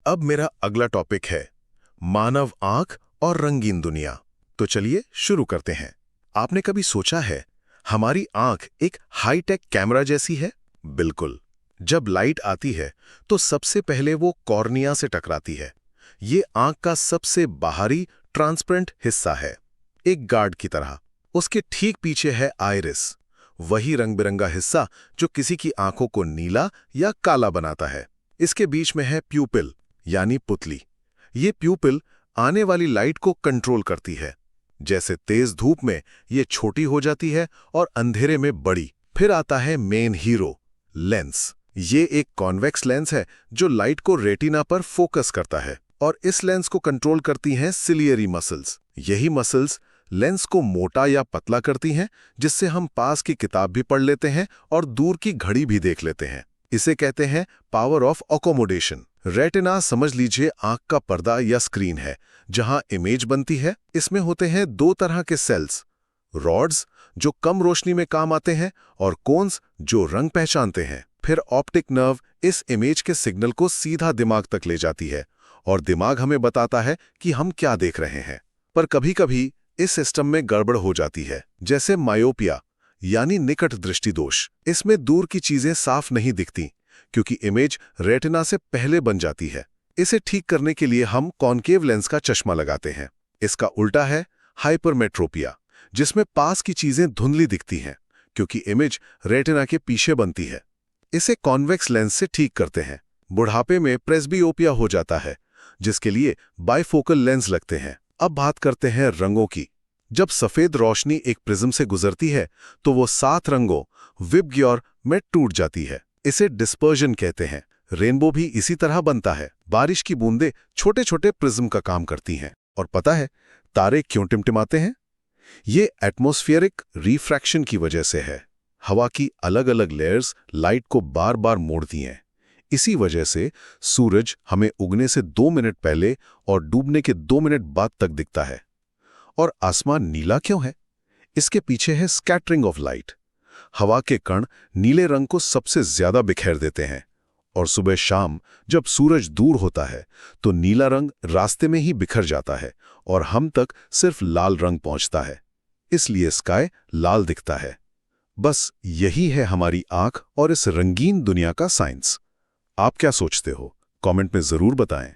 अब मेरा अगला टॉपिक है मानव आंख और रंगीन दुनिया। तो चलिए शुरू करते हैं। आपने कभी सोचा है हमारी आंख एक हाईटेक कैमरा जैसी है? बिल्कुल। जब लाइट आती है तो सबसे पहले वो कॉर्निया से टकराती है। ये आंख का सबसे बाहरी ट्रांसपेरेंट हिस्सा है, एक गार्ड की तरह। उसके ठीक पीछे है आइरिस, वही रंग बिरंगा हिस्सा जो किसी की आंखों को नीला या काला बनाता है। इसके बीच में है प्यूपिल यानी पुतली। ये प्यूपिल आने वाली लाइट को कंट्रोल करती है। जैसे तेज धूप में ये छोटी हो जाती है और अंधेरे में बड़ी। फिर आता है मेन हीरो, लेंस। ये एक कॉन्वेक्स लेंस है जो लाइट को रेटिना पर फोकस करता है, और इस लेंस को कंट्रोल करती हैं सिलियरी मसल्स। यही मसल्स लेंस को मोटा या पतला करती हैं, जिससे हम पास की किताब भी पढ़ लेते हैं और दूर की घड़ी भी देख लेते हैं। इसे कहते हैं पावर ऑफ अकोमोडेशन। रेटिना समझ लीजिए आंख का पर्दा या स्क्रीन है जहां इमेज बनती है। इसमें होते हैं दो तरह के सेल्स, रॉड्स जो कम रोशनी में काम आते हैं और कोन्स जो रंग पहचानते हैं। फिर ऑप्टिक नर्व इस इमेज के सिग्नल को सीधा दिमाग तक ले जाती है और दिमाग हमें बताता है कि हम क्या देख रहे हैं। पर कभी-कभी इस सिस्टम में गड़बड़ हो जाती है, जैसे मायोपिया यानी निकट दृष्टि दोष। इसमें दूर की चीजें साफ नहीं दिखती क्योंकि इमेज रेटिना से पहले बन जाती है। इसे ठीक करने के लिए हम कॉन्केव लेंस का चश्मा लगाते हैं। इसका उल्टा है हाइपरमेट्रोपिया, जिसमें पास की चीजें धुंधली दिखती हैं क्योंकि इमेज रेटिना के पीछे बनती है। इसे कॉन्वेक्स लेंस से ठीक करते हैं। बुढ़ापे में प्रेस्बियोपिया हो जाता है, जिसके लिए बाइफोकल लेंस लगते हैं। अब बात करते हैं रंगों की। जब सफेद रोशनी एक प्रिज्म से गुजरती है तो वो 7 रंगों विबग्योर में टूट जाती है। इसे डिस्पर्जन कहते हैं। रेनबो भी इसी तरह बनता है। बारिश की बूंदें छोटे छोटे प्रिज्म का काम करती हैं। और पता है तारे क्यों टिमटिमाते हैं? ये एटमॉस्फेरिक रिफ्रैक्शन की वजह से है। हवा की अलग अलग लेयर्स लाइट को बार बार मोड़ती हैं। इसी वजह से सूरज हमें उगने से 2 मिनट पहले और डूबने के 2 मिनट बाद तक दिखता है। और आसमान नीला क्यों है? इसके पीछे है स्कैटरिंग ऑफ लाइट। हवा के कण नीले रंग को सबसे ज्यादा बिखेर देते हैं, और सुबह शाम जब सूरज दूर होता है तो नीला रंग रास्ते में ही बिखर जाता है और हम तक सिर्फ लाल रंग पहुंचता है। इसलिए स्काई लाल दिखता है। बस यही है हमारी आंख और इस रंगीन दुनिया का साइंस। आप क्या सोचते हो? कमेंट में जरूर बताएं।